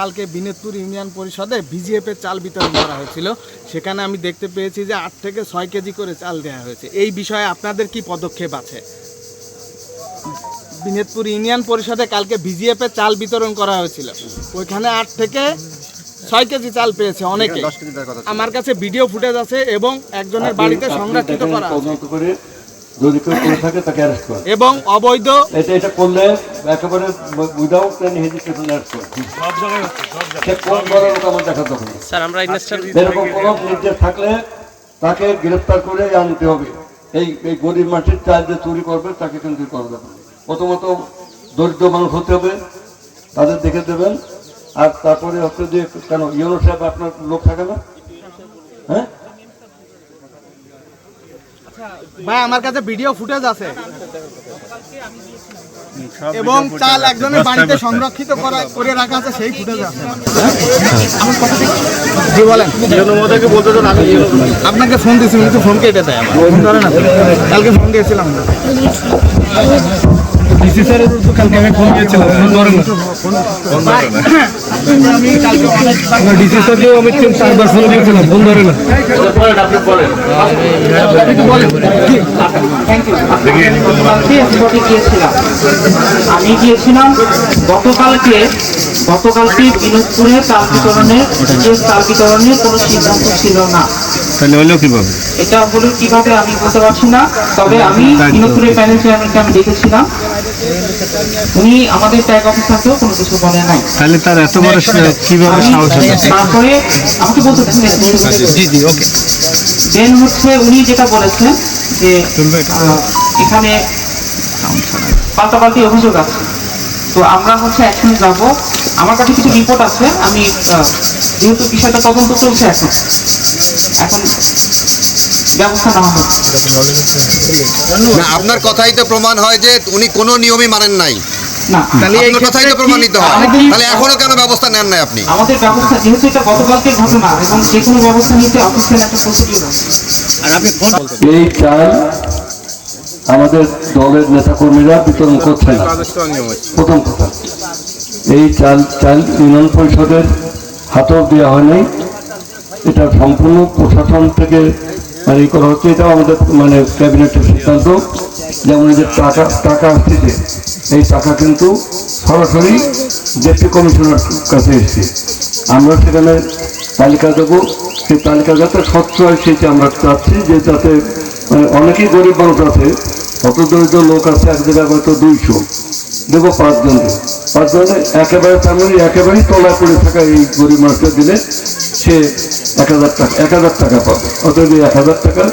কালকে বিনেতপুর ইউনিয়ন পরিষদে বিজিএফের চাল বিতরণ করা হয়েছিল। সেখানে আমি দেখতে পেয়েছি যে 8 থেকে 6 কেজি করে চাল দেওয়া হয়েছে। এই বিষয়ে আপনাদের কি পদক্ষেপ আছে? বিনেতপুর ইউনিয়ন পরিষদে কালকে বিজিএফের চাল বিতরণ করা হয়েছিল, ওইখানে 8 থেকে 6 কেজি চাল পেয়েছে অনেকে। আমার কাছে ভিডিও ফুটেজ আছে এবং একজনের বাড়িতে সংরক্ষিত করা আছে যদি কেউ করে থাকে তাকে অ্যারেস্ট করে এবং অবৈধ এটা করলে একেবারে উইদাউট এনি হেজিটেশন অ্যারেস্ট করে সব জায়গায় সে কোন বড় লোক আমার দেখা দরকার নেই স্যার। আমরা এরকম কোনো নির্দেশ থাকলে তাকে গ্রেফতার করে আনতে হবে। এই গরিব মানুষের চাল যে চুরি করবে তাকে কিন্তু করা যাবে। প্রথমত দরিদ্র মানুষ হতে হবে, তাদের দেখে দেবেন। আর তারপরে হচ্ছে যে কেন ইউনো সাহেব আপনার লোক থাকে না? হ্যাঁ ভাই, আমার কাছে ভিডিও ফুটেজ আছে এবং চাল একজনের বাড়িতে সংরক্ষিত করে রাখা আছে, সেই ফুটেজ আছে। জি বলেন। আপনাকে ফোন দিয়েছি, কিন্তু ফোন কেটে দেয়, ফোন ধরে না। কালকে ফোন দিয়েছিলাম না ডিসি স্যারের, কালকে আমি ফোন দিয়েছিলাম, ফোন ধরে না। আমি ডিসি স্যারকে আমি 3-4 ফোন দিয়েছিলাম, ফোন ধরে না। আমি গিয়েছিলাম গতকালকে বিনোদপুরে চাল বিতরণের কোনো সিদ্ধান্ত ছিল না। তাহলে হলো কিভাবে? এটা হলো কিভাবে আমি বলতে পারছি না, তবে আমি বিনোদপুরের প্যানেল চেয়ারম্যানকে আমি দেখেছিলাম, উনি আমাদের ট্যাগ অফিসারকেও কোনো কিছু বলে নাই। তাহলে তার এত বড় কিভাবে সাহস হচ্ছে? তারপরে আমাকে বলতে জি জি ওকে। দেন হচ্ছে উনি যেটা বলেছেন যে এখানে পাল্টাপাল্টি অভিযোগ আছে, তো আমরা হচ্ছে অ্যাকশনে যাব। আমার কাছে কিছু রিপোর্ট আছে, আমি যেহেতু বিষয়টা তদন্ত চলছে এখন ব্যবস্থা নেওয়া হচ্ছে। আপনার কথাই তো প্রমাণ হয় যে উনি কোনো নিয়মই মানেন নাই। না, আপনার কথাই তো প্রমাণিত হয়। তাহলে এখনো কেন ব্যবস্থা নেন নাই আপনি? আমাদের ব্যবস্থা, যেহেতু এটা গতকালকের ঘটনা এবং যে কোনো ব্যবস্থা নিতে অফিসিয়াল একটা প্রসিডিউর আছে। এই চাল আমাদের দলের নেতাকর্মীরা বিতরণ করছেন। প্রথম কথা, এই চাল ইউনিয়ন পরিষদের হাতেও দেওয়া হয়নি, এটা সম্পূর্ণ প্রশাসন থেকে মানে করা হচ্ছে। এটাও আমাদের মানে ক্যাবিনেটের সিদ্ধান্ত। যেমন যে টাকা আসছে, এই টাকা কিন্তু সরাসরি ডেপুটি কমিশনার কাছে এসছে। আমরা সেখানে তালিকা দেবো, সেই তালিকা যাতে স্বচ্ছ হয় সেটা আমরা চাচ্ছি, যে যাতে মানে অনেকেই গরিব মানুষ আছে, অত দরিদ্র লোক আছে, এক জায়গায় হয়তো 200 দেবো 5 জনে একেবারে ফ্যামিলি একেবারেই তলায় পড়ে থাকা এই গরিব মানুষকে দিলে সে 1000 টাকা পাবে। অতএব 1000 টাকা